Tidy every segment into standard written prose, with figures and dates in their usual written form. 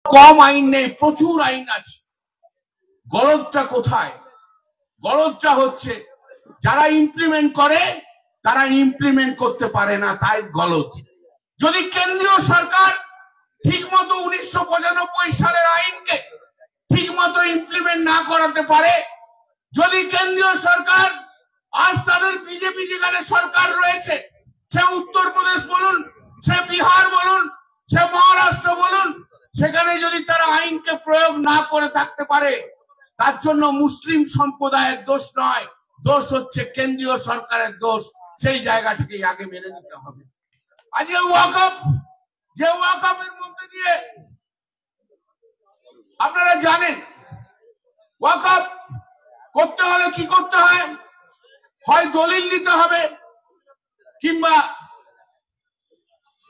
কম আইন নেই, প্রচুর আইন আছে। গলদটা কোথায়? গলদটা হচ্ছে যারা ইমপ্লিমেন্ট করে তারা ইমপ্লিমেন্ট করতে পারে না, তাই গলদ। যদি কেন্দ্রীয় সরকার ঠিক মতো 1995 সালের আইনকে ঠিক মতো ইমপ্লিমেন্ট না করাতে পারে, যদি কেন্দ্রীয় সরকার আজ তাদের বিজেপি যেখানে সরকার রয়েছে, সে উত্তরপ্রদেশ বলুন, সে বিহার বলুন, সে মহারাষ্ট্র বলুন, সেখানে যদি তারা আইনকে প্রয়োগ না করে থাকতে পারে, তার জন্য মুসলিম সম্প্রদায়ের দোষ নয়, দোষ হচ্ছে কেন্দ্রীয় সরকারের দোষ। সেই জায়গা থেকে আগে মেনে নিতে হবে। আজকে ওয়াকফ, যে ওয়াকফের মধ্যে দিয়ে আপনারা জানেন ওয়াকফ করতে হলে কি করতে হয়, হয় দলিল দিতে হবে, কিংবা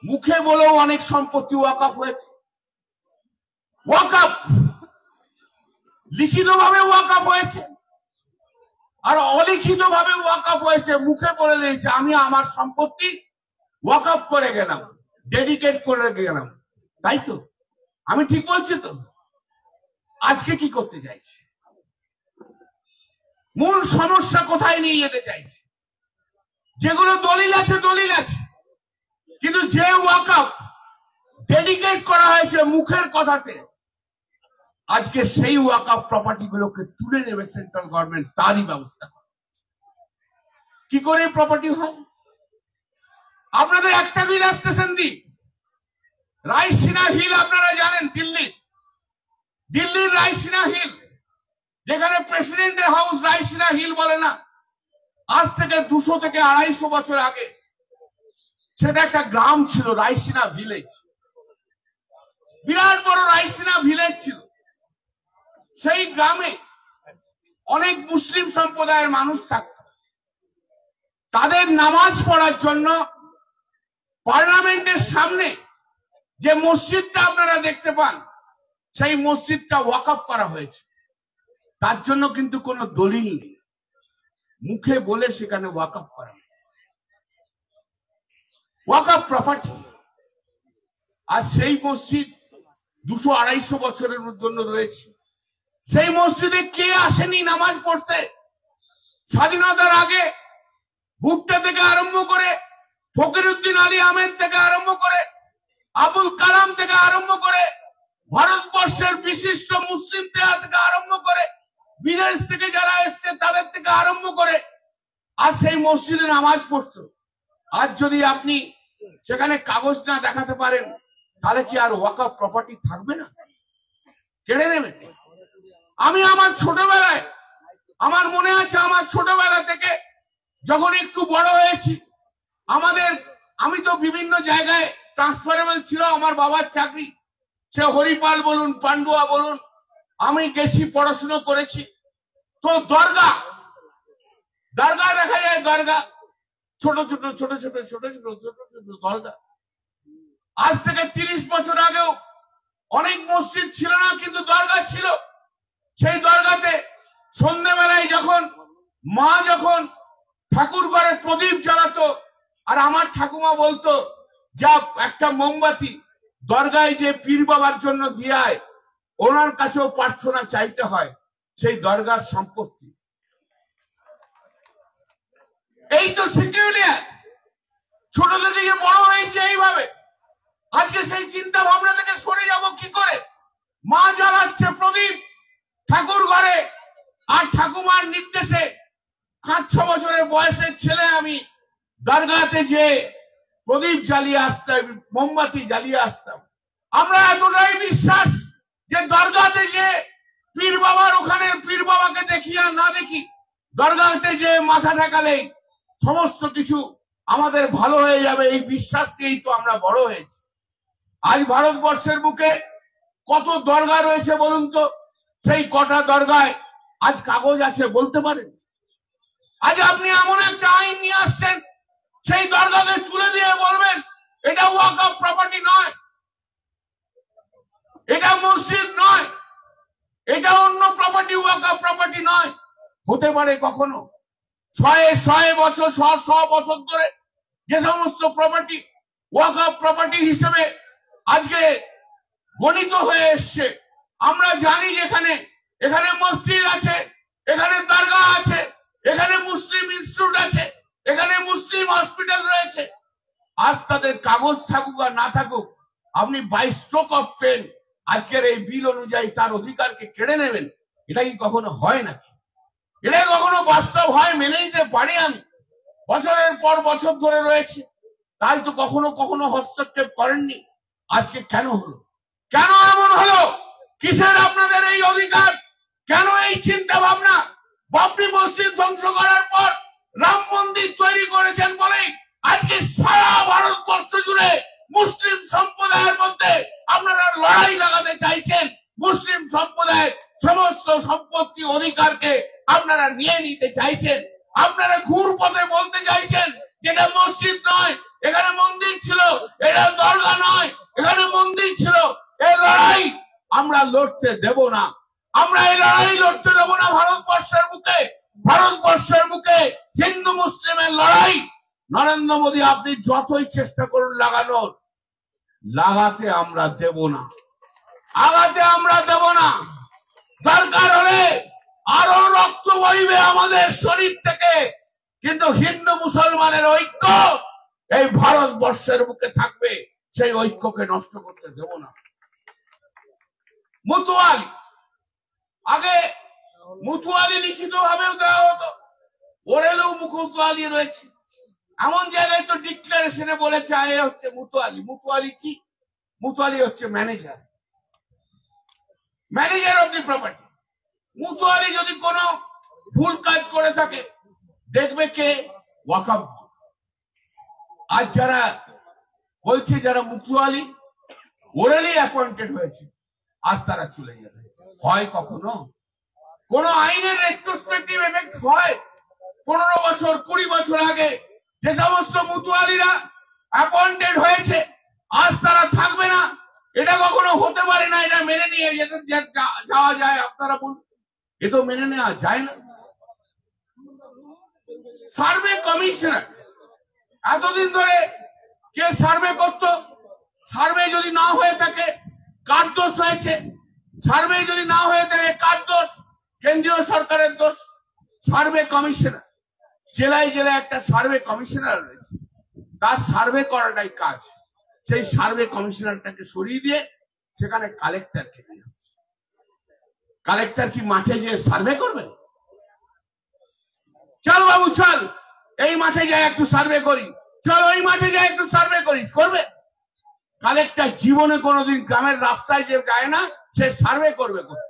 মুখে বলেও অনেক সম্পত্তি ওয়াকফ হয়েছে। ওয়াকফ লিখিতভাবে ওয়াকফ হয়েছে, আর অলিখিত ভাবে ওয়াকফ হয়েছে। মুখে বলে দিয়েছে আমি আমার সম্পত্তি ওয়াকফ করে গেলাম, ডেডিকেট করে গেলাম, তাই তো? আমি ঠিক বলছি তো? আজকে কি করতে চাইছে? মূল সমস্যা কোথায় নিয়ে যেতে চাইছে? যেগুলো দলিল আছে দলিল আছে, কিন্তু যে ওয়াকফ ডেডিকেট করা হয়েছে মুখের কথাতে, আজকে সেই ওয়াকফ প্রপার্টি গুলোকে তুলে নেবে সেন্ট্রাল গভর্নমেন্ট, তারই ব্যবস্থা করে। কি করে প্রপার্টি হয়? আপনাদের একটা দিন স্টেশন দিই, রায়সিনা হিল আপনারা জানেন, দিল্লির রায়সিনা হিল, যেখানে প্রেসিডেন্টের হাউস রায়সিনা হিল বলে না, আজ থেকে 200 থেকে 250 বছর আগে সেটা একটা গ্রাম ছিল, রায়সিনা ভিলেজ। বিরাট বড় রায়সিনা ভিলেজ ছিল। সেই গ্রামে অনেক মুসলিম সম্প্রদায়ের মানুষ থাকত। তাদের নামাজ পড়ার জন্য পার্লামেন্টের সামনে যে মসজিদটা আপনারা দেখতে পান, সেই মসজিদটা ওয়াকফ করা হয়েছে। তার জন্য কিন্তু কোনো দলিল নেই, মুখে বলে সেখানে ওয়াকফ করা হয়েছে। ওয়াকফ প্রপার্টি। আর সেই মসজিদ 200-250 বছরের জন্য রয়েছে। সেই মসজিদে কে আসেনি নামাজ পড়তে? স্বাধীনতার আগে ভুট্টা থেকে আরম্ভ করে, ফকিরউদ্দিন আলী আহমেদ থেকে আরম্ভ করে, আবুল কালাম থেকে আরম্ভ করে, ভারতবর্ষের বিশিষ্ট মুসলিম থেকে আরম্ভ করে, বিদেশ থেকে যারা এসছে তাদের থেকে আরম্ভ করে, আর সেই মসজিদে নামাজ পড়তো। আজ যদি আপনি সেখানে কাগজ না দেখাতে পারেন, তাহলে কি আর ওয়াকফ প্রপার্টি থাকবে না? কেড়ে নেবে। আমি আমার ছোটবেলায়, আমার মনে আছে, আমার ছোটবেলা থেকে যখন একটু বড় হয়েছি, আমি তো বিভিন্ন জায়গায় ট্রান্সফারেবল ছিল আমার বাবার চাকরি, সে হরিপাল বলুন, পান্ডুয়া বলুন, আমি গেছি, পড়াশুনো করেছি। তো দরগা দেখা যায়, দরগা ছোট ছোট ছোট ছোট ছোট ছোট ছোট ছোট দরগা। আজ থেকে 30 বছর আগেও অনেক মসজিদ ছিল না, কিন্তু দরগা ছিল। সেই দরগাতে সন্ধ্যাবেলায় যখন মা ঠাকুর ঘরে প্রদীপ জ্বালাতো, আর আমার ঠাকুমা বলতো যা একটা মোমবাতি দরগায় যে পীর বাবার জন্য দিয়ে আয়, ওনার কাছেও প্রার্থনা চাইতে হয়, সেই দরগার সম্পত্তি। এই তো সিকিউরিয়ার, ছোট থেকে বড় হয়েছে এইভাবে। আজকে সেই চিন্তা ভাবনা থেকে সরে যাব কি করে? মা জ্বালাচ্ছে প্রদীপ ঠাকুর ঘরে, আর ঠাকুমার নির্দেশে 5-6 বছরের বয়সের ছেলে আমি দরগাতে যে প্রদীপ জ্বালিয়ে আসতাম, মোমবাতি জ্বালিয়ে আসতাম। আমরা এতটাই বিশ্বাস যে দরগাতে যে পীর বাবার, ওখানে পীর বাবাকে দেখি আর না দেখি, দরগাতে যে মাথা ঠেকালে সমস্ত কিছু আমাদের ভালো হয়ে যাবে, এই বিশ্বাস দিয়েই তো আমরা বড় হয়েছি। আজ ভারতবর্ষের বুকে কত দরগা রয়েছে বলুন তো? সেই কটা দরগায় আজ কাগজ আছে বলতে পারেন? আজ আপনি এমন একটা আইন নিয়ে আসছেন, সেই দরগাকে তুলে দিয়ে বলবেন এটা ওয়াকফ প্রপার্টি নয়, এটা মসজিদ নয়, এটা অন্য প্রপার্টি, ওয়াকফ প্রপার্টি নয়। হতে পারে কখনো 100 বছর 100 বছর ধরে যে সমস্ত প্রপার্টি ওয়াকফ প্রপার্টি হিসেবে আজকে গণিত হয়ে এসছে। আমরা জানি যেখানে এখানে মসজিদ আছে, এখানে দরগা আছে, এখানে মুসলিম ইনস্টিটিউট আছে, এখানে মুসলিম হসপিটাল রয়েছে। আজ তাদের কাগজ থাকুক আর না থাকুক, আপনি বাই স্ট্রোক অফ পেন আজকের এই বিল অনুযায়ী তার অধিকারকে কেড়ে নেবেন, এটা কি কখনো হয় নাকি? এটা কখনো বাস্তব হয়? মেনে নিতে পারি আমি? বছরের পর বছর ধরে রয়েছে, তাই তো কখনো কখনো হস্তক্ষেপ করেননি। আজকে কেন হলো? কেন এমন হলো? কিসের আপনাদের এই অধিকার? কেন এই চিন্তা ভাবনা? বাবরি মসজিদ ধ্বংস করার পর রাম মন্দির তৈরি করেছেন বলেই আজকে সারা ভারতবর্ষ জুড়ে মুসলিম সম্প্রদায়ের মধ্যে আপনারা লড়াই লাগাতে চাইছেন। মুসলিম সম্প্রদায়ের সমস্ত সম্পত্তি অধিকারকে আপনারা নিয়ে নিতে চাইছেন। আপনারা ঘুর পথে বলতে চাইছেন যেটা মসজিদ নয়, এখানে মন্দির ছিল, এটা দরগা নয়, এখানে মন্দির ছিল। এই লড়াই আমরা লড়তে দেব না। আমরা এই লড়াই লড়তে দেব না। ভারতবর্ষের বুকে, ভারতবর্ষের বুকে হিন্দু মুসলিমের লড়াই নরেন্দ্র মোদী আপনি যতই চেষ্টা করুন লাগানোর, লাগাতে আমরা দেব না, আগাতে আমরা দেব না। দরকার হলে আরো রক্ত বইবে আমাদের শরীর থেকে, কিন্তু হিন্দু মুসলমানের ঐক্য এই ভারতবর্ষের বুকে থাকবে। সেই ঐক্যকে নষ্ট করতে দেব না। মুতুয়ালি, আগে মুতুয়ালি লিখিত ভাবেও দেওয়া হতো, ওরেলেও মুতুয়ালি রয়েছে। এমন জায়গায় তো ডিক্লারেশনে বলেছে এ হচ্ছে মুতুয়ালি। মুতুয়ালি কি? মুতুয়ালি হচ্ছে manager, manager of the property. মুতুয়ালি যদি কোনো ভুল কাজ করে থাকে দেখবে কে? ওয়াকফ। আজ যারা বলছে যারা মুতুয়ালি ওরেলি অ্যাপয়েন্টেড হয়েছে, আজ তারা চলে যাবে। হয় কখনো? কোন আইনের রেট্রোস্পেক্টিভ এফেক্ট হয়? 15 বছর 20 বছর আগে যে সমস্ত মুতুয়ালিরা অ্যাপয়েন্টেড হয়েছে আজ তারা থাকবে না, এটা কখনো হতে পারে না। এটা মেনে নিয়ে যাওয়া যায়? আপনারা বলুন, এ তো মেনে নেওয়া যায় না। সার্ভে কমিশনার এতদিন ধরে কে সার্ভে করত? সার্ভে যদি না হয়ে থাকে কার দোষ হয়েছে? সার্ভে যদি না হয়ে থাকে কার দোষ? কেন্দ্রীয় সরকারের দোষ। সার্ভে কমিশনার, জেলায় জেলায় একটা সার্ভে কমিশনার রয়েছে, তার সার্ভে করাটাই কাজ। সেই সার্ভে কমিশনারটাকে সরিয়ে দিয়ে সেখানে কালেক্টরকে নিয়ে আসছে। কালেক্টর কি মাঠে গিয়ে সার্ভে করবে? চল বাবু চল, এই মাঠে যাই একটু সার্ভে করি, চল ওই মাঠে যাই একটু সার্ভে করি, করবে? কালেক্টর জীবনে কোনোদিন গ্রামের রাস্তায় যে যায় না, সে সার্ভে করবে কোথায়?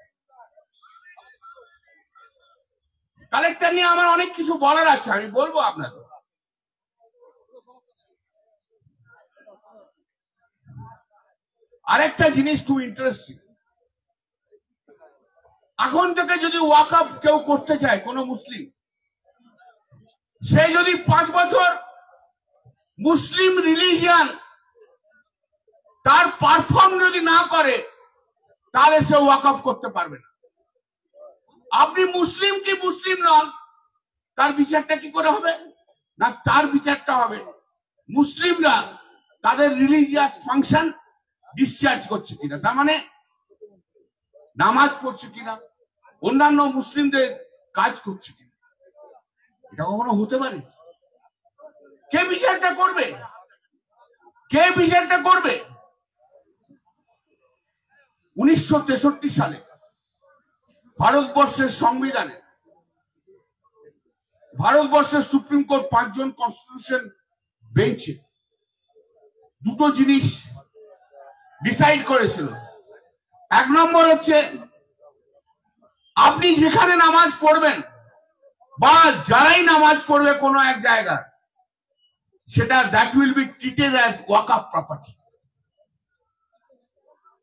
কালেক্টর নিয়ে আমার অনেক কিছু বলার আছে, আমি বলবো আপনাদের। আরেকটা জিনিস খুব ইন্টারেস্টিং, এখন থেকে যদি ওয়াকফ কেউ করতে চায় কোন মুসলিম, সে যদি 5 বছর মুসলিম রিলিজিয়ান তার পারফর্ম যদি না করে, তাহলে সে ওয়াকফ করতে পারবে না। আপনি মুসলিম কি মুসলিম নন, তার বিচারটা কি করে হবে? না, তার বিচারটা হবে মুসলিমরা তাদের রিলিজিয়াস ফাংশন ডিসচার্জ করছে কিনা, তার মানে নামাজ পড়ছে কিনা, অন্যান্য মুসলিমদের কাজ করছে কিনা। এটা কখনো হতে পারে? কে বিচারটা করবে? কে বিচারটা করবে? 1963 সালে ভারতবর্ষের সংবিধানে, ভারতবর্ষের সুপ্রিম কোর্ট 5 জন কনস্টিটিউশন বেঞ্চে দুটো জিনিস ডিসাইড করেছিল। 1 নম্বর হচ্ছে, আপনি যেখানে নামাজ পড়বেন বা যারাই নামাজ পড়বে কোনো এক জায়গায়, সেটা that will be treated as Waqf property.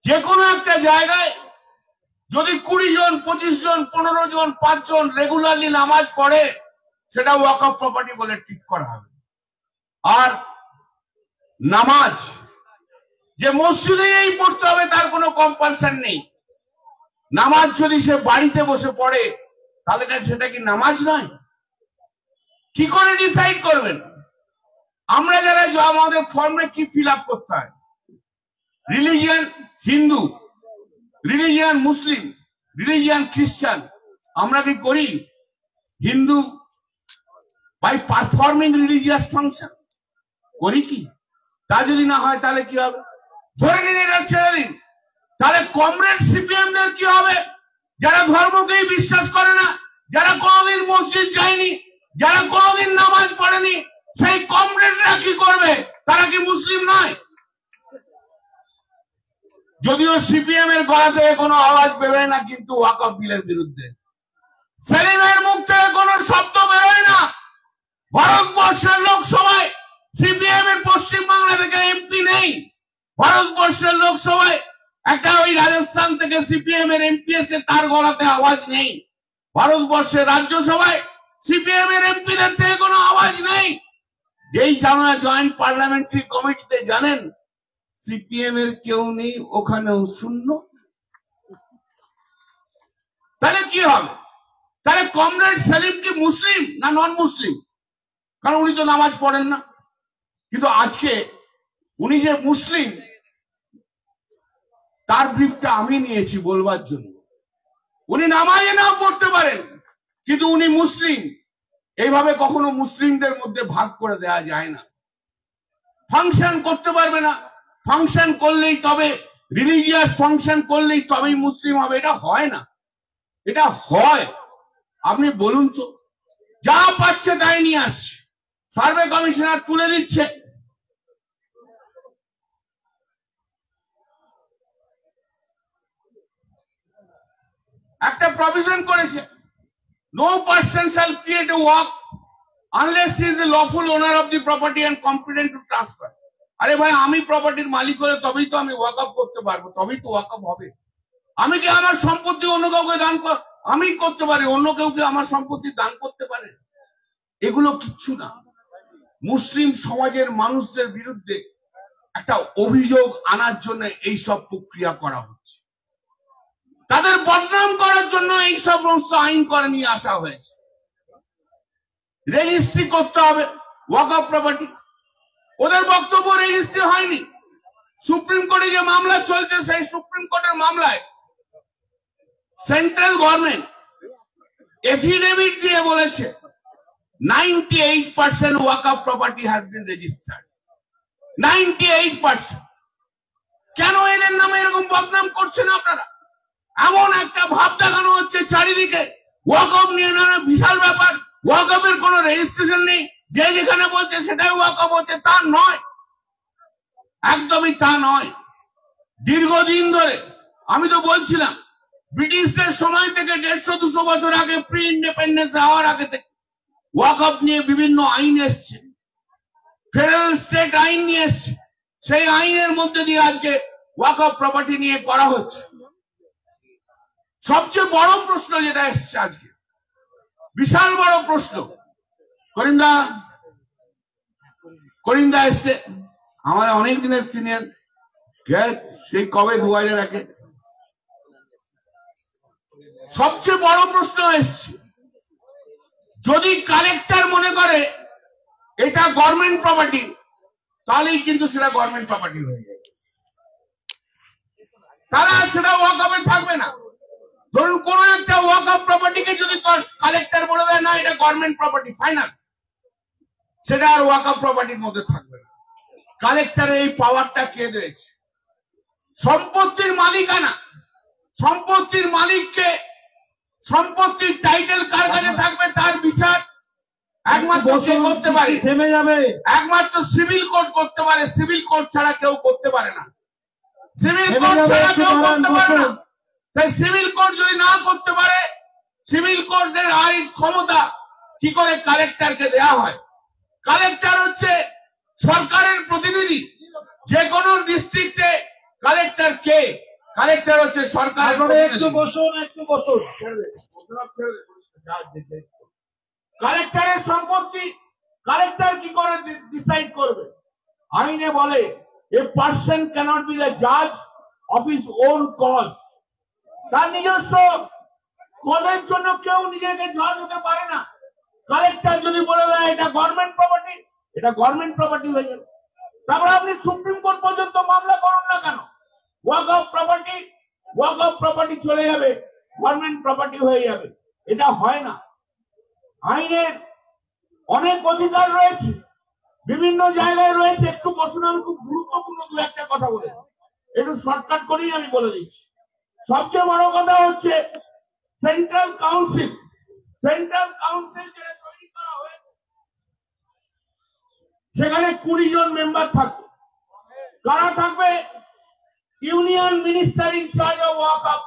যে কোনো একটা জায়গায় যদি 20 জন 25 জন 15 জন 5 জন রেগুলারলি নামাজ পড়ে, সেটা ওয়াকফ প্রপার্টি বলে ট্রিট করা হবে। আর নামাজ যে মসজিদেই পড়তে হবে তার কোনো কম্পালশন নেই। নামাজ যদি সে বাড়িতে বসে পড়ে, তাহলে সেটা কি নামাজ নয়? কি করে ডিসাইড করবেন? আমরা যারা আমাদের ফর্মে কি ফিল আপ করতে হয়, religion Hindu, religion Muslim, religion Christian, আমরা কি করি? Hindu by performing religious function করি কি? তা যদি না হয় তাহলে কি হবে? ধরে নিন এটা ছেড়ে দিন, তাহলে কমরেড সিপিএম দের কি হবে? যারা ধর্মকেই বিশ্বাস করে না, যারা কোনোদিন মসজিদ যায়নি, যারা কোনোদিন নামাজ পড়েনি, সেই কমরেডরা কি করবে? তারা কি মুসলিম নয়? যদিও সিপিএম এর গলা থেকে কোনো আওয়াজ বেরোয় না, কিন্তু ওয়াকফ বিলের বিরুদ্ধে সেলিমের মুখ থেকে কোনো শব্দ বেরোয় না। ভারতবর্ষের লোকসভায় সিপিএম এর পশ্চিমবাংলা থেকে এমপি নেই। ভারতবর্ষের লোকসভায় একটা ওই রাজস্থান থেকে সিপিএম এর এমপি এসে তার গলাতে আওয়াজ নেই। ভারতবর্ষের রাজ্যসভায় সিপিএম এর এমপিদের থেকে কোনো আওয়াজ নেই। যেই জয়েন্ট পার্লামেন্টারি কমিটিতে জানেন সিপিএম এর কেউ নেই, ওখানেও শূন্য। তাহলে কি হবে? তাহলে কমরেড সেলিম কি মুসলিম না নন মুসলিম? কারণ উনি তো নামাজ পড়েন না। কিন্তু আজকে উনি যে মুসলিম তার ব্রিফটা আমি নিয়েছি বলবার জন্য। উনি নামাজে নাও পড়তে পারেন, কিন্তু উনি মুসলিম। এইভাবে কখনো মুসলিমদের মধ্যে ভাগ করে দেওয়া যায় না। ফাংশন করতে পারবে না, ফাংশন করলেই তবে রিলিজিয়াস ফাংশন করলেই তবেই মুসলিম হবে, এটা হয় না। এটা হয়? আপনি বলুন তো। যা পাচ্ছে তাই নিয়ে আসছে, সার্ভে কমিশনার তুলে দিচ্ছে। একটা প্রভিশন করেছে, no person shall create a wakf unless he is a lawful owner of the property and competent to transfer. আরে ভাই, আমি প্রপার্টির মালিক হলে তবেই তো আমি ওয়াকফ করতে পারবো, তবেই তো ওয়াকফ হবে। আমি কি আমার সম্পত্তি অন্য কাউকে দান আমি করতে পারি? অন্য কেউ কি আমার সম্পত্তি দান করতে পারে? এগুলো কিচ্ছু না। মুসলিম সমাজের মানুষদের বিরুদ্ধে একটা অভিযোগ আনার জন্য এই সব প্রক্রিয়া করা হচ্ছে, তাদের বদনাম করার জন্য এই সমস্ত আইন করে নিয়ে আসা হয়েছে। রেজিস্ট্রি করতে হবে ওয়াকফ প্রপার্টি, ওদের বক্তব্য রেজিস্ট্রি হয়নি। সুপ্রিম কোর্টে যে মামলা চলছে, সেই সুপ্রিম কোর্টের মামলায় সেন্ট্রাল গভর্নমেন্ট এফিডেভিট দিয়ে বলেছে 98% ওয়াকফ প্রপার্টি হ্যাজ বিন রেজিস্টার্ড। 98%। কেন এদের নামে এরকম বদনাম করছেন আপনারা? এমন একটা ভাব দেখানো হচ্ছে চারিদিকে ওয়াকফ নিয়ে নানা বিশাল ব্যাপার, ওয়াকফের কোনো রেজিস্ট্রেশন নেই, যে যেখানে বলছে সেটাই ওয়াকফ হচ্ছে। তা নয়, একদমই তা নয়। দীর্ঘদিন ধরে আমি তো বলছিলাম, ব্রিটিশদের সময় থেকে 150-200 বছর আগে, প্রি ইন্ডিপেন্ডেন্স হওয়ার আগে থেকে ওয়াকফ নিয়ে বিভিন্ন আইন এসছে, ফেডারেল স্টেট আইন নিয়ে এসছে। সেই আইনের মধ্যে দিয়ে আজকে ওয়াকফ প্রপার্টি নিয়ে করা হচ্ছে। সবচেয়ে বড় প্রশ্ন যেটা এসছে আজকে, বিশাল বড় প্রশ্ন, করিন্দা এসছে, আমাদের অনেক দিনের সিনিয়র, সেই কবে 2001-এ। সবচেয়ে বড় প্রশ্ন এসছে, যদি কালেক্টর মনে করে এটা গভর্নমেন্ট প্রপার্টি, তাহলেই কিন্তু সেটা গভর্নমেন্ট প্রপার্টি হয়ে যাবে, তারা সেটা ওয়াকফে থাকবে না। ধরুন কোন একটা ওয়াকফ প্রপার্টিকে যদি কালেক্টর বলে দেয় না এটা গভর্নমেন্ট প্রপার্টি, ফাইনাল, সেটা আর ওয়াকফ প্রপার্টির মধ্যে থাকবে না। কালেক্টরের এই পাওয়ারটা কে দিয়েছে? সম্পত্তির মালিকানা, সম্পত্তির মালিককে, সম্পত্তির টাইটেল কার কাছে থাকবে তার বিচার একমাত্র কে করতে পারে? থেমে যাবে। একমাত্র সিভিল কোর্ট করতে পারে, সিভিল কোর্ট ছাড়া কেউ করতে পারে না। সিভিল কোর্ট ছাড়া কেউ করতে পারে না। তাই সিভিল কোর্ট যদি না করতে পারে, সিভিল কোর্টের আইন ক্ষমতা কি করে কালেক্টরকে দেওয়া হয়? কালেক্টর হচ্ছে সরকারের প্রতিনিধি। যে কোনো ডিস্ট্রিক্টে কালেক্টর কে? কালেক্টর হচ্ছে সরকার। একটু বসুন, একটু বসুন। কালেক্টরের সম্পত্তি কালেক্টর কি করে ডিসাইড করবে? আইনে বলে a person cannot be the জাজ অফ হিজ ওন কজ। তার নিজস্ব কজের জন্য কেউ নিজেকে জজ হতে পারে না। কালেক্টর যদি বলে দেয় এটা গভর্নমেন্ট প্রপার্টি, এটা গভর্নমেন্ট প্রপার্টি হয়ে যাবে। তারপরে আপনি সুপ্রিম কোর্ট পর্যন্ত মামলা করুন না কেন, ওয়াক অফ প্রপার্টি চলে যাবে, গভর্নমেন্ট প্রপার্টি হয়ে যাবে। এটা হয় না। আইনের অনেক অধিকার রয়েছে, বিভিন্ন জায়গায় রয়েছে। একটু বসুন, আমি খুব গুরুত্বপূর্ণ দু একটা কথা বলে একটু শর্টকাট করেই আমি বলে দিচ্ছি। সবচেয়ে বড় কথা হচ্ছে সেন্ট্রাল কাউন্সিল যেটা তৈরি করা হয়েছে, সেখানে 20 জন মেম্বার থাকবে। কারা থাকবে? Union minister in charge of Waqf.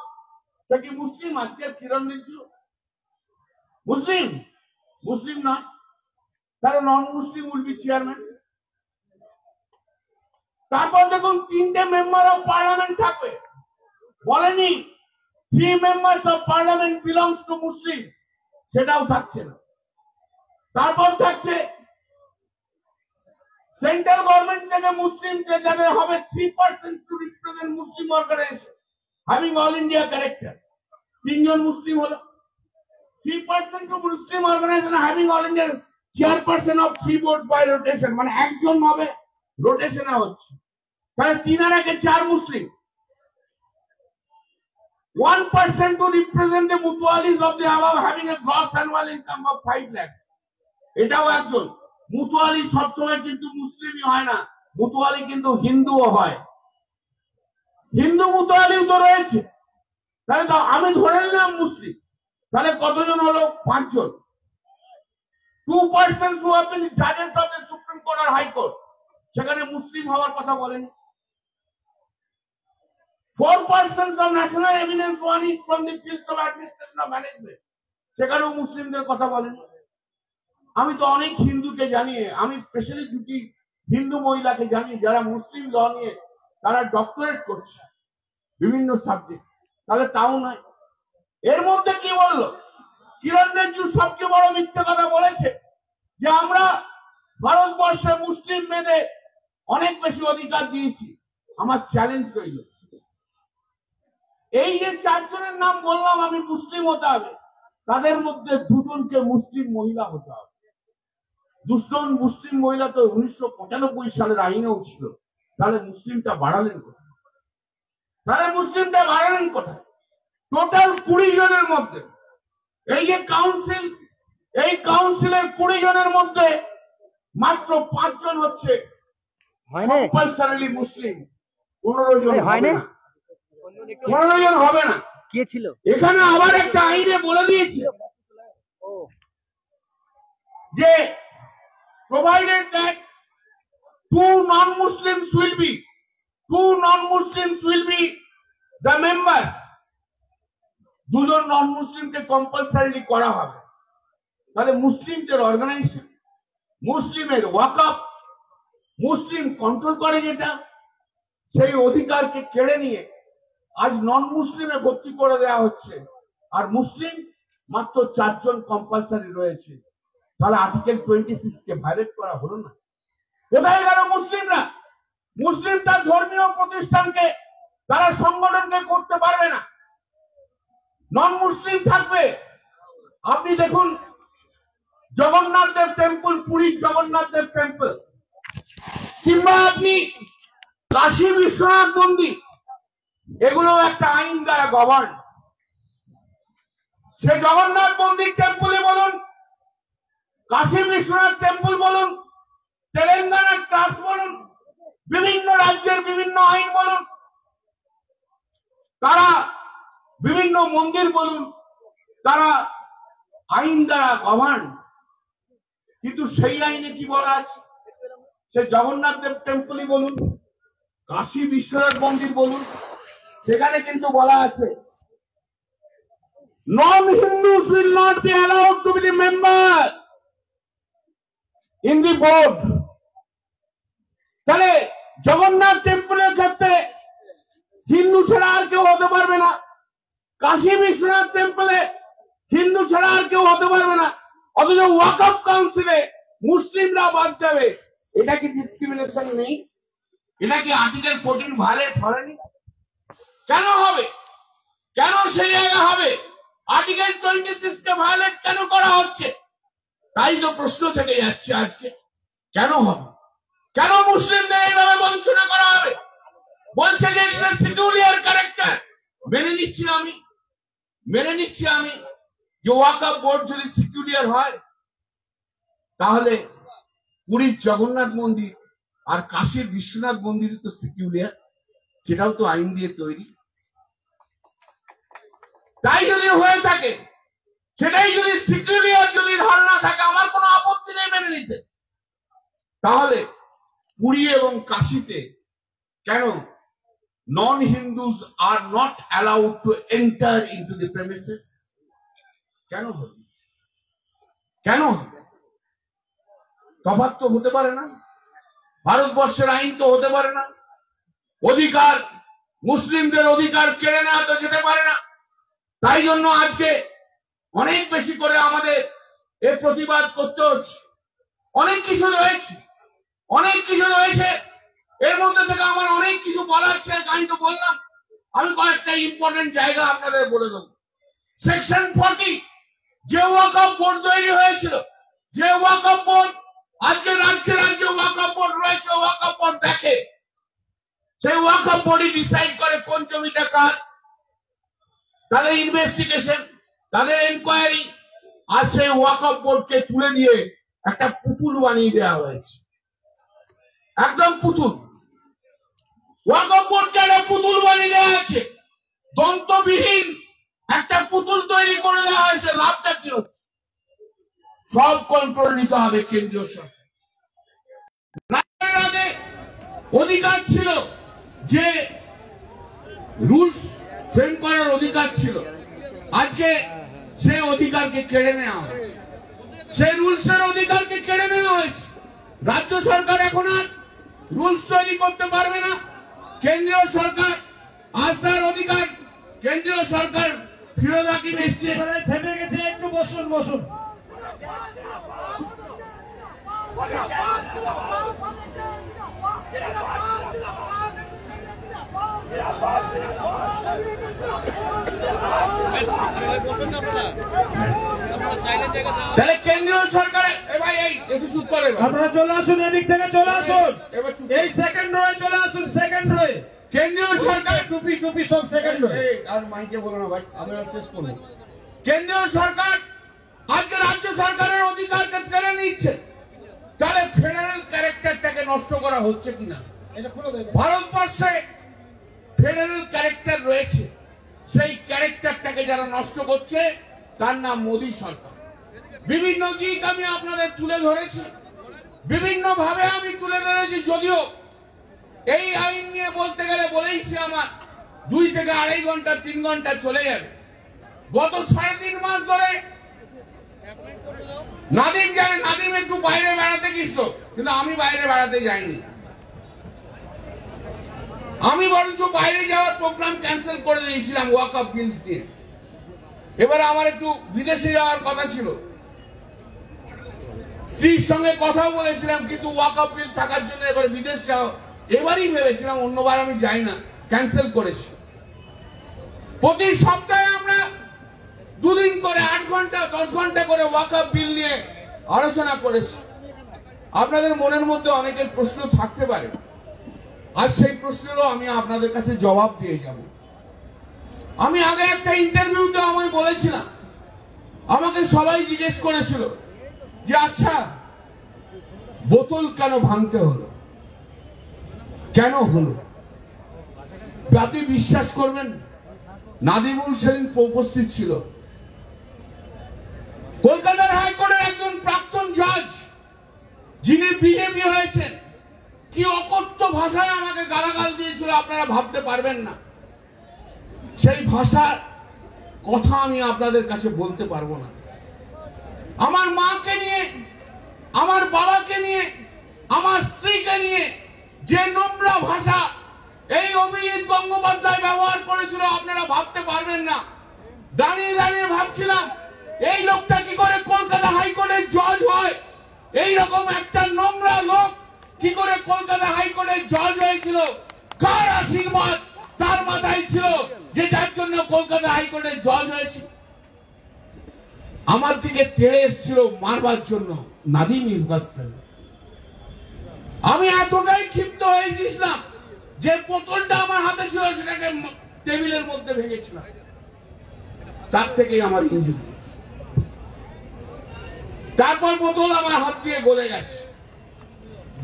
সে কি মুসলিম? আজকের কিরণ রিজিজু মুসলিম নয়, তাহলে non Muslim will be chairman. তারপর দেখুন 3টে মেম্বার অফ পার্লামেন্ট থাকবে। বলেনি 3 members of parliament belongs to Muslim, সেটাও থাকছে না। তারপর থাকছে সেন্ট্রাল গভর্নমেন্ট থেকে মুসলিম যাদের হবে 3% to represent Muslim organization having all India character. 3 জন মুসলিম হলো। 3% to Muslim organization having all India, chairperson of 3 vote by rotation, মানে একজন হবে, রোটেশনে হচ্ছে। তাহলে 3 আর 1 4 মুসলিম। 1% to represent the mutualis of the above having a gross annual income of 5 lakh. এটাও একজন। মুতুয়ালি সবসময় কিন্তু মুসলিমই হয় না, মুতুয়ালি কিন্তু হিন্দুও হয়। হিন্দু মুতুয়ালিও তো রয়েছে। তাহলে তো আমি ধরে নিলাম মুসলিম, তাহলে কতজন হলো? 5 জন। 2% who have been judges of the Supreme Court or High Court, সেখানে মুসলিম হওয়ার কথা বলেন। 4% of national eminence one is from the field of administration or management, সেখানেও মুসলিমদের কথা বলেন। আমি তো অনেক হিন্দুকে জানি, আমি স্পেশালি 2টি হিন্দু মহিলাকে জানি যারা মুসলিম ল নিয়ে তারা ডক্টরেট করছে বিভিন্ন সাবজেক্ট। তাহলে তাও নয়। এর মধ্যে কি বললো? কিরণ রিজিজু সবচেয়ে বড় মিথ্যে কথা বলেছে যে আমরা ভারতবর্ষে মুসলিম মেয়েদের অনেক বেশি অধিকার দিয়েছি। আমার চ্যালেঞ্জ রইল, এই যে 4 জনের নাম বললাম আমি মুসলিম হতে হবে, তাদের মধ্যে 2 জনকে মুসলিম মহিলা হতে হবে। 2 জন মুসলিম মহিলা তো 1995 সালের আইনেও ছিল। তাহলে মুসলিমটা বাড়ালেন কোথায়? টোটাল 20 জনের মধ্যে এই যে কাউন্সিল, এই কাউন্সিলের 20 জনের মধ্যে মাত্র 5 জন হচ্ছে কম্পালসারিলি মুসলিম। 15 জন হয় না, 15 জন হবে না। কে ছিল? এখানে আবার একটা আইনে বলে দিয়েছে যে provided that 2 non-Muslims will be the members, 2 জন নন মুসলিমকে কম্পালসারিলি করা হবে। তাহলে মুসলিমদের অর্গানাইজেশন, মুসলিমের ওয়াকফ, মুসলিম কন্ট্রোল করে যেটা, সেই অধিকারকে কেড়ে নিয়ে আজ নন মুসলিমে ভর্তি করে দেওয়া হচ্ছে। আর মুসলিম মাত্র 4 জন কম্পালসারি রয়েছে। তাহলে আর্টিকেল 26 কে ভায়োলেট করা হলো না? কোথায় গেল মুসলিমরা? মুসলিম তার ধর্মীয় প্রতিষ্ঠানকে, তারা সংগঠনকে করতে পারবে না, নন মুসলিম থাকবে। আপনি দেখুন জগন্নাথ দেব টেম্পল, পুরীর জগন্নাথ দেব টেম্পল, কিংবা আপনি কাশী বিশ্বনাথ মন্দির, এগুলো একটা আইন দ্বারা গভর্ন। সে জগন্নাথ মন্দির টেম্পলে বলুন, কাশী বিশ্বনাথ টেম্পল বলুন, তেলেঙ্গানা ট্রাস্ট বলুন, বিভিন্ন রাজ্যের বিভিন্ন আইন বলুন, তারা বিভিন্ন মন্দির বলুন, তারা আইন দ্বারা গভর্ন। কিন্তু সেই আইনে কি বলা আছে? সে জগন্নাথ দেব টেম্পলই বলুন, কাশী বিশ্বনাথ মন্দির বলুন, সেখানে কিন্তু বলা আছে নন Hindus will not be allowed to be the member in the board। তাহলে জগন্নাথ টেম্পলের ক্ষেত্রে হিন্দু ছাড়া আর কেউ হতে পারবে না, কাশী বিশ্বনাথ টেম্পলে হিন্দু ছাড়া আর কেউ হতে পারবে না, অথচ ওয়াকফ কাউন্সিলে মুসলিমরা বাদ যাবে। এটা কি ডিসক্রিমিনেশন নেই? এটা কি আর্টিকেল 14 ভায়োলেট হয়নি? কেন হবে? কেন সেই জায়গা হবে? আর্টিকেল 26 কে ভায়োলেট কেন করা হচ্ছে? তাই তো প্রশ্ন থেকে যাচ্ছে আজকে, কেন হবে? কেন মুসলিমদের এইভাবে বঞ্চনা করা হবে? বলছে যে সিকিউরিয়ার ক্যারেক্টার। মেনে নিচ্ছি আমি যে ওয়াকফ বোর্ড যদি সিকিউরিয়ার হয়, তাহলে পুরীর জগন্নাথ মন্দির আর কাশীর বিশ্বনাথ মন্দির তো সিকিউরিয়ার, সেটাও তো আইন দিয়ে তৈরি। তাই যদি হয়ে থাকে, সেটাই যদি সিকিউরিয়ার যদি ধারণা থাকে, আমার কোনো আপত্তি নেই মেনে নিতে। তাহলে পুরী এবং কাশীতে কেন non-Hindus are not allowed to enter into the premises? কেন হবে? তফাৎ তো হতে পারে না, ভারতবর্ষের আইন তো হতে পারে না, অধিকার, মুসলিমদের অধিকার কেড়ে নেওয়া তো যেতে পারে না। তাই জন্য আজকে অনেক বেশি করে আমাদের এর প্রতিবাদ করতে হচ্ছে। অনেক কিছু রয়েছে, এর মধ্যে থেকে আমার অনেক কিছু বলার ছিল, আমি তো বললাম। আমি কয়েকটা ইম্পর্টেন্ট জায়গা আপনাদের বলে দেব। সেকশন 40, যে ওয়াকফ বোর্ড তৈরি হয়েছিল, যে ওয়াকফ বোর্ড আজকে রাজ্যে ওয়াকফ বোর্ড রয়েছে, ওয়াকফ বোর্ড দেখে, সেই ওয়াকফ বোর্ডই ডিসাইড করে কোন জমিটা কার, তাদের ইনভেস্টিগেশন, তাদের এনকোয়ারি। আর সেই ওয়াকফ বোর্ডকে তুলে দিয়ে একটা পুতুল বানিয়ে দেওয়া হয়েছে, একদম পুতুল। ওয়াকফ বোর্ডকে একটা পুতুল বানিয়ে দেওয়া আছে, দন্তবিহীন একটা পুতুল তৈরি করে দেওয়া হয়েছে। লাভটা কি হচ্ছে? সব কন্ট্রোল নিতে হবে কেন্দ্রীয় সরকার। অধিকার ছিল, যে রুলস ফ্রেম করার অধিকার ছিল, আজকে সেই অধিকারকে কেড়ে নেওয়া হয়েছে, সেই রুলসের অধিকারকে কেড়ে নেওয়া হয়েছে। রাজ্য সরকার এখন আর রুলস তৈরি করতে পারবে না। কেন্দ্রীয় সরকার আজ তার অধিকার, কেন্দ্রীয় সরকার ফিরোজ হাকিম এসছে, থেমে গেছে। একটু বসুন। তাহলে কেন্দ্রীয় সরকার, ভাই একটু চুপ করে, আপনারা চলে আসুন, এদিক থেকে চলে আসুন, এই সেকেন্ড রয়ে চলে আসুন, সেকেন্ড রয়ে। কেন্দ্রীয় সরকার টুপি সব সেকেন্ড রয়ে। আর মাইকে বলো না ভাই, আমরা শেষ করবো। কেন্দ্রীয় সরকার আজকে রাজ্য সরকারের অধিকারকে কেড়ে নিচ্ছে, তাহলে ফেডারেল ক্যারেক্টারটাকে নষ্ট করা হচ্ছে কিনা? ভারতবর্ষে ফেডারেল ক্যারেক্টার রয়েছে, সেই ক্যারেক্টারটাকে যারা নষ্ট করছে তার নাম মোদী সরকার। বিভিন্ন দিক আমি আপনাদের তুলে ধরেছি, বিভিন্ন ভাবে আমি তুলে ধরেছি। যদিও এই আইন নিয়ে বলতে গেলে বলেইছি আমার 2 থেকে 2.5 ঘন্টা 3 ঘন্টা চলে যাবে। গত 3.5 মাস ধরে নাদিম একটু বাইরে বেড়াতে গেছিল, কিন্তু আমি বাইরে বেড়াতে যাইনি। আমি বরঞ্চ বাইরে যাওয়ার প্রোগ্রাম ক্যান্সেল করে দিয়েছিলাম ওয়াকফ বিল দিয়ে। এবার আমার একটু বিদেশে যাওয়ার কথা ছিল, স্ত্রীর সঙ্গে কথা বলেছিলাম, কিন্তু ওয়াকফ বিল থাকার জন্য এবার বিদেশ যাও এবারই ভেবেছিলাম, অন্যবার আমি যাই না, ক্যান্সেল করেছি। প্রতি সপ্তাহে আমরা 2 দিন করে 8 ঘন্টা 10 ঘন্টা করে ওয়াকফ বিল নিয়ে আলোচনা করেছি। আপনাদের মনের মধ্যে অনেকের প্রশ্ন থাকতে পারে, আজ সেই প্রশ্নেরও আমি আপনাদের কাছে জবাব দিয়ে যাব। আমি আগে একটা ইন্টারভিউতে আমায় বলেছিলাম, আমাকে সবাই জিজ্ঞেস করেছিল যে আচ্ছা বোতল কেন ভাঙতে হলো, কেন হলো? আপনি বিশ্বাস করবেন, নাদিমুল সেদিন উপস্থিত ছিল, কলকাতার হাইকোর্টের একজন প্রাক্তন জজ, যিনি বিজেপি হয়েছেন। কি অকথ্য ভাষায় আমাকে গালাগাল দিয়েছিল আপনারা ভাবতে পারবেন না। সেই ভাষার কথা আমি আপনাদের কাছে বলতে পারবো না। আমার মাকে নিয়ে, আমার বাবাকে নিয়ে, আমার স্ত্রীকে নিয়ে যে নোংরা ভাষা এই অভিজিৎ গঙ্গোপাধ্যায় ব্যবহার করেছিল আপনারা ভাবতে পারবেন না। দাঁড়িয়ে দাঁড়িয়ে ভাবছিলাম এই লোকটা কি করে কলকাতা হাইকোর্টের জজ হয়, এইরকম একটা নোংরা লোক কি করে কলকাতা হাইকোর্টের জজ হয়েছিল, কার আশীর্বাদ তার মাথায় ছিল যে যার জন্য কলকাতা হাইকোর্টের জজ হয়েছিল। আমার দিকে তেড়ে এসেছিল মারবার জন্য নাদিম ইসবাস। আমি এতটাই ক্ষিপ্ত হয়ে গেছিলাম যে বোতলটা আমার হাতে ছিল সেটাকে টেবিলের মধ্যে ভেঙেছিলাম, তার থেকেই আমার ইনজুরি। তারপর বোতল আমার হাত দিয়ে গলে গেছে,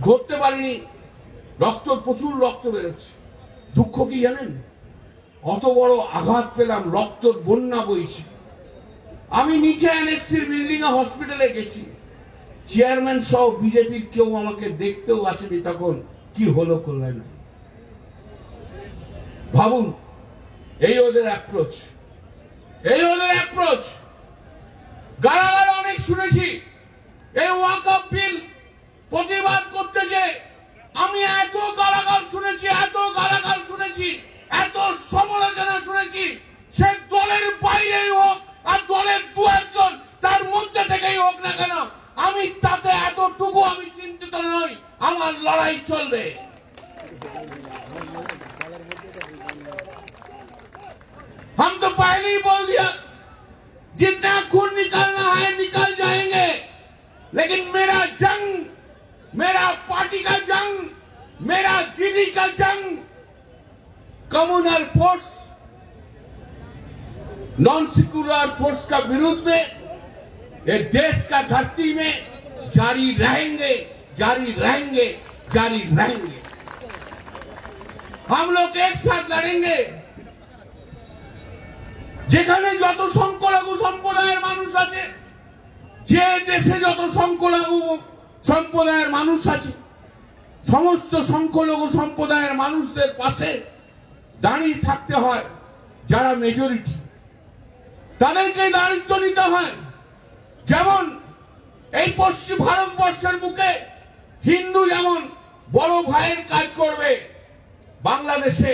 ধরতে পারিনি, রক্ত, প্রচুর রক্ত বেরোচ্ছে। দুঃখ কি জানেন? অত বড় আঘাত পেলাম, রক্তর বন্যা বইছে। আমি নিচে এনএক্সির বিল্ডিং এ হসপিটালে গেছি, চেয়ারম্যান সহ বিজেপির কেউ আমাকে দেখতেও আসেনি। তখন কি হলো কল্যাণ, ভাবুন। এই ওদের অ্যাপ্রোচ, এই ওদের অ্যাপ্রোচ। গালাগাল অনেক শুনেছি। এই ওয়াকফ বিল প্রতিবাদ করতে যে আমি এত গালাগাল শুনেছি, এত গালাগাল শুনেছি, এত সমালোচনা শুনেছি। সে দলের বাইরেই হোক আর দলের দু একজন তার মধ্যে থেকেই হোক না কেন, আমি তাতে এতটুকু আমি চিন্তিত নই। আমার লড়াই চলবে। हम तो पहले ही बोल दिया, जितना खून निकालना है निकल जाएंगे, लेकिन मेरा जंग, मेरा पार्टी का जंग, मेरा दीदी का जंग communal force, non secular force का विरुद्ध में ये देश का धरती में जारी रहेंगे, जारी रहेंगे, जारी रहेंगे। हम लोग एक साथ लड़ेंगे। যেখানে যত সংখ্যালঘু সম্প্রদায়ের মানুষ আছে, যে দেশে যত সংখ্যালঘু সম্প্রদায়ের মানুষ আছে, সমস্ত সংখ্যালঘু সম্প্রদায়ের মানুষদের পাশে দাঁড়িয়ে থাকতে হয়। যারা মেজরিটি তাদেরকে দায়িত্ব নিতে হয়। যেমন এই পশ্চিম ভারতবর্ষের বুকে হিন্দু যেমন বড় ভাইয়ের কাজ করবে, বাংলাদেশে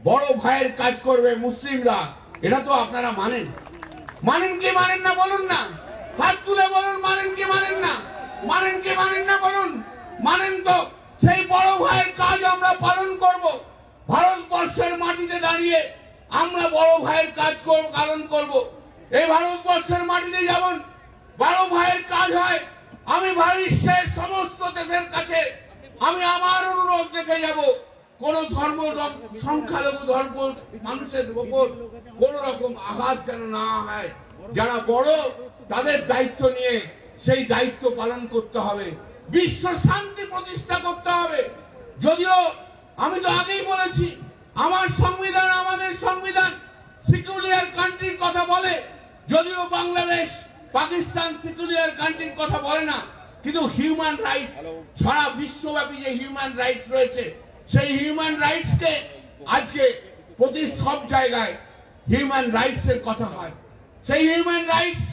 বড় ভাইয়ের কাজ করবে মুসলিমরা। এটা তো আপনারা মানেন, মানেন কি মানেন না বলুন না, হাত তুলে বলুন। মানেন কি মানেন না, মানেন কি মানেন না বলুন। মানেন তো সেই বড় ভাইয়ের কাজ আমরা পালন করব। ভারতবর্ষের মাটিতে দাঁড়িয়ে আমরা বড় ভাইয়ের কাজ পালন করব। এই ভারতবর্ষের মাটিতে যেমন বড় ভাইয়ের কাজ হয়, আমি বিশ্বের সমস্ত দেশের কাছে আমি আমার অনুরোধ রেখে যাব, কোন ধর্ম সংখ্যালঘু ধর্ম মানুষের উপর কোন রকম আঘাত যেন না হয়। যারা বড় তাদের দায়িত্ব নিয়ে সেই দায়িত্ব পালন করতে হবে, বিশ্ব শান্তি প্রতিষ্ঠা করতে হবে। যদিও আমি তো আগেই বলেছি, আমার সংবিধান, আমাদের সংবিধান সেকুলার কান্ট্রির কথা বলে, যদিও বাংলাদেশ পাকিস্তান সেকুলার কান্ট্রির কথা বলে না, কিন্তু হিউম্যান রাইটস সারা বিশ্বব্যাপী যে হিউম্যান রাইটস রয়েছে, সেই হিউম্যান রাইটস কে আজকে প্রতি সব জায়গায় হিউম্যান রাইটস এর কথা হয়। সেই হিউম্যান রাইটস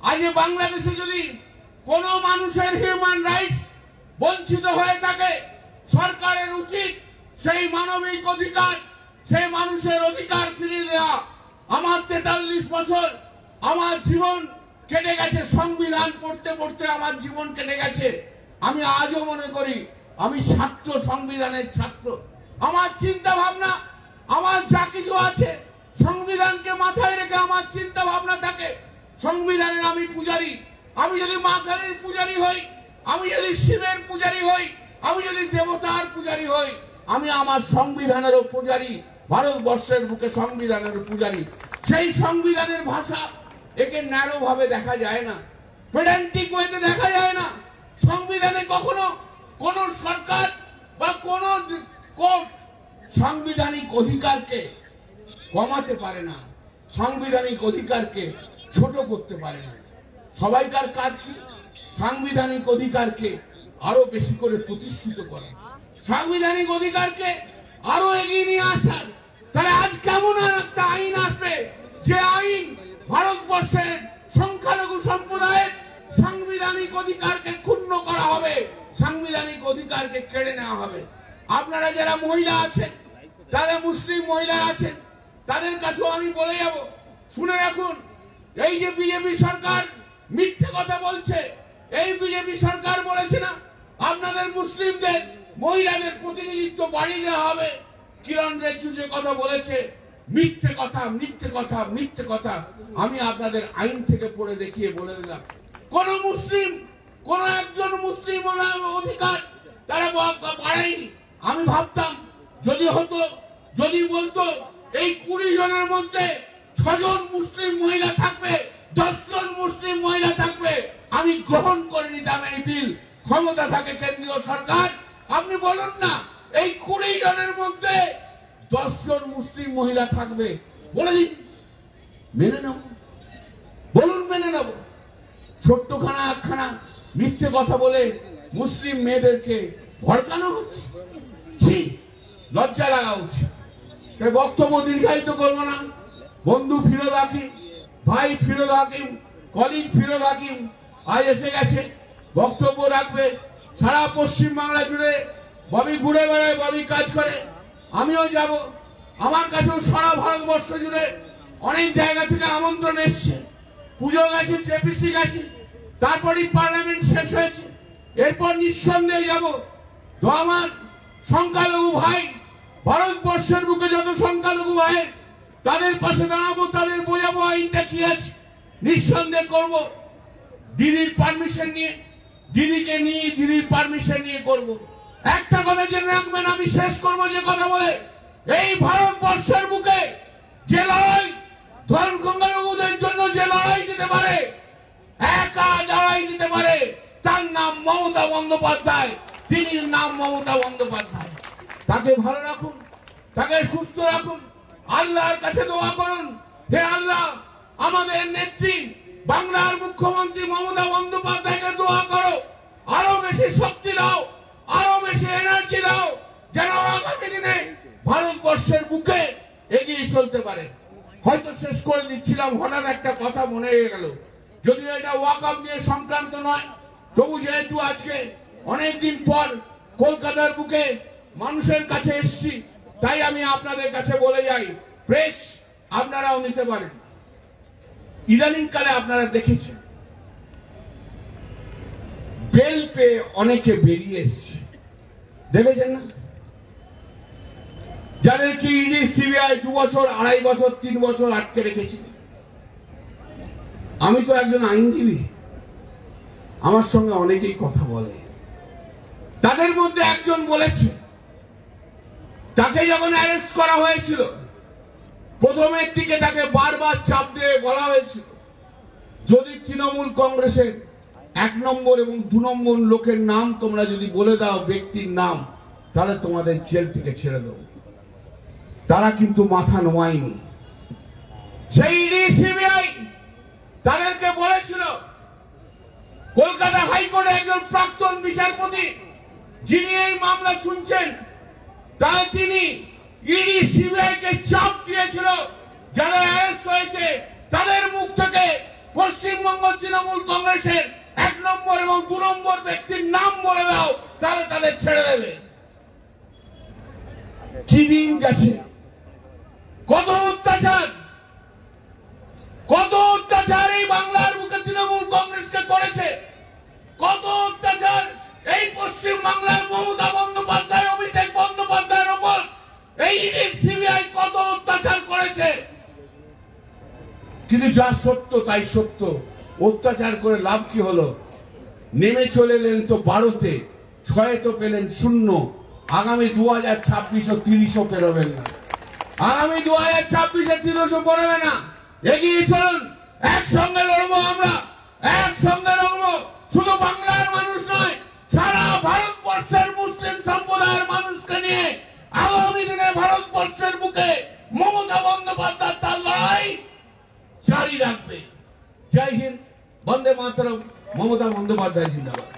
আজ বাংলাদেশে যদি কোন মানুষের হিউম্যান রাইটস বঞ্চিত হয়ে থাকে, সরকারের উচিত সেই মানবিক অধিকার, সেই মানুষের অধিকার ফিরিয়ে দেওয়া। আমার 43 বছর আমার জীবন কেটে গেছে, সংবিধান পড়তে পড়তে আমার জীবন কেটে গেছে। আমি আজও মনে করি আমি ছাত্র, সংবিধানের ছাত্র। আমার চিন্তা ভাবনা, আমার যা কিছু আছে সংবিধানকে মাথায় রেখে আমার চিন্তা ভাবনা থাকে। সংবিধানের আমি পূজারী। আমি যদি মা কালীর পূজারী হই, আমি যদি শিবের পূজারী হই, আমি যদি দেবতার পূজারী হই, আমি আমার সংবিধানেরও পূজারী, ভারতবর্ষের বুকে সংবিধানের পূজারী। সেই সংবিধানের ভাষা একে ন্যারো ভাবে দেখা যায় না, পেডান্টিক ওয়েতে দেখা যায় না। সংবিধানে কখনো কোন সরকার বা কোন কোর্ট সাংবিধানিক অধিকারকে কমাতে পারে না, সাংবিধানিক অধিকারকে ছোট করতে পারে না। সবাইকার কাজ কি? সাংবিধানিক অধিকারকে আরো বেশি করে প্রতিষ্ঠিত করা, সাংবিধানিক অধিকারকে আরো এগিয়ে নিয়ে আসার। তাহলে আজ কেমন একটা আইন আসবে, যে আইন ভারতবর্ষের সংখ্যালঘু সম্প্রদায়ের সাংবিধানিক অধিকারকে ক্ষুণ্ণ করা হবে, সাংবিধানিক অধিকারকে কেড়ে নেওয়া হবে। আপনারা যারা মহিলা আছেন, যারা মুসলিম মহিলা আছেন, তাদের কাছেও আমি বলে যাব, শুনে রাখুন, এই যে বিজেপি সরকার মিথ্যে কথা বলছে, এই বিজেপি সরকার বলেছে না আপনাদের মুসলিমদের মহিলাদের প্রতিনিধিত্ব বাড়িয়ে দেওয়া হবে। কিরণ রিজিজু যে কথা বলেছে, মিথ্যে কথা, মিথ্যে কথা, মিথ্যে কথা। আমি আপনাদের আইন থেকে পড়ে দেখিয়ে বলে দিলাম, কোন মুসলিম, কোন একজন মুসলিম অধিকার তারা বাড়ায়নি। আমি ভাবতাম যদি হতো, যদি বলতো এই 20 জনের মধ্যে 6 জন মুসলিম মহিলা থাকবে, 10 জন মুসলিম মহিলা থাকবে, আমি গ্রহণ করে নিতাম এই বিল। ক্ষমতা থাকে কেন্দ্রীয় সরকার, আপনি বলুন না এই 20 জনের মধ্যে 10 জন মুসলিম মহিলা থাকবে, বলে দিন, মেনে নেব, বলুন মেনে নেব। ছোট্টখানা একখানা মিথ্যে কথা বলে মুসলিম মেয়েদেরকে ভড়কানো হচ্ছে, লজ্জা লাগা উচিত। বক্তব্য দীর্ঘায়িত করবো না। বন্ধু ফিরোজ হাকিম, ভাই ফিরোজ হাকিম, কলিগ ফিরোজ হাকিম আজ এসে গেছে, বক্তব্য রাখবে। সারা পশ্চিম বাংলা জুড়ে ববি ঘুরে বেড়ায়, ববি কাজ করে, আমিও যাব। আমার কাছেও সারা ভারতবর্ষ জুড়ে অনেক জায়গা থেকে আমন্ত্রণ এসছে। পুজো গেছে, জেপিসি গেছে, তারপরই পার্লামেন্ট শেষ হয়েছে, এরপর নিঃসন্দেহে যাব। তো আমার সংখ্যালঘু ভাই, ভারতবর্ষের বুকে যত সংখ্যালঘু ভাই, তাদের পাশে দাঁড়াবো, তাদের বোঝাবো আইনটা কি আছে, নিঃসন্দেহ করব। দিদির পারমিশন নিয়ে, দিদিকে নিয়ে, দিদির পারমিশন নিয়ে করব। একটা কথা জেনে রাখবেন, আমি শেষ করবো যে কথা বলে, এই ভারতবর্ষের বুকে যে লড়াই সংখ্যালঘুদের জন্য যে লড়াই দিতে পারে, একা লড়াই দিতে পারে, তার নাম মমতা বন্দ্যোপাধ্যায়। তিনি নাম মমতা বন্দ্যোপাধ্যায়। তাকে ভালো রাখুন, তাকে সুস্থ রাখুন, আল্লাহর কাছে দোয়া করুন, হে আল্লাহ আমাদের নেত্রী বাংলার মুখ্যমন্ত্রী মমতা বন্দ্যোপাধ্যায়কে দোয়া করো, আরো বেশি শক্তি দাও, আরো বেশি এনার্জি দাও, যেন আগামী দিনে ভারতবর্ষের বুকে এগিয়ে চলতে পারে। হয়তো শেষ করে দিচ্ছিলাম, হঠাৎ একটা কথা মনে হয়ে গেল, যদিও এটা ওয়াকআপ নিয়ে সংক্রান্ত নয়, তবু যেহেতু আজকে অনেকদিন পর কলকাতার বুকে মানুষের কাছে এসছি, তাই আমি আপনাদের কাছে বলে যাই, প্রেস আপনারাও নিতে পারেন। ইদানিং কালে আপনারা দেখেছেন বেল পেয়ে অনেকে বেরিয়ে এসছে, দেখেছেন না? যাদেরকে ইডি সিবিআই 2 বছর, 2.5 বছর, 3 বছর আটকে রেখেছিল। আমি তো একজন আইনজীবী, আমার সঙ্গে অনেকেই কথা বলে। তাদের মধ্যে একজন বলেছে, তাকে যখন অ্যারেস্ট করা হয়েছিল, প্রথমের দিকে তাকে বারবার চাপ দিয়ে বলা হয়েছিল, যদি তৃণমূল কংগ্রেসের 1 নম্বর এবং 2 নম্বর লোকের নাম তোমরা যদি বলে দাও, ব্যক্তির নাম, তাহলে তোমাদের জেল থেকে ছেড়ে দেবো। তারা কিন্তু মাথা নোয়ায়নি। সেই ইডি সিবিআই তাদেরকে বলেছিল, কলকাতা হাইকোর্টে একজন প্রাক্তন বিচারপতি যিনি এই মামলা শুনছেন, তাই তিনি ইডি সিবিআই কে চাপ দিয়েছিল, যারা অ্যারেস্ট হয়েছে তাদের মুখ থেকে পশ্চিমবঙ্গ তৃণমূল কংগ্রেসের 1 নম্বর এবং 2 নম্বর ব্যক্তির নাম বলে দাও, তাহলে তাদের ছেড়ে দেবে। কি দিন গেছে, কত অত্যাচার, কত অত্যাচার এই বাংলার বুকে তৃণমূল কংগ্রেসকে করেছে, কত অত্যাচার এই পশ্চিম বাংলার মমতা বন্দ্যোপাধ্যায়, অভিষেক বন্দ্যোপাধ্যায়ের ওপর এই সিবিআই কত অত্যাচার করেছে। কিন্তু যা সত্য তাই সত্য, অত্যাচার করে লাভ কি হলো? নেমে চলে এলেন তো 12তে, 6 তো পেলেন 0। আগামী 2026 30ও পেরোবেন না, আগামী 2026 30ও পেরোবে না। এগিয়ে চলুন, একসঙ্গে লড়বো, আমরা একসঙ্গে লড়বো। শুধু বাংলার মানুষ নয়, সারা ভারতবর্ষের মুসলিম সম্প্রদায়ের মানুষকে নিয়ে আগামী দিনে ভারতবর্ষের বুকে মমতা বন্দ্যোপাধ্যায় তার লড়াই জারি রাখবে। জয় হিন্দ, বন্দে মাতরম, মমতা বন্দ্যোপাধ্যায় জিন্দাবাদ।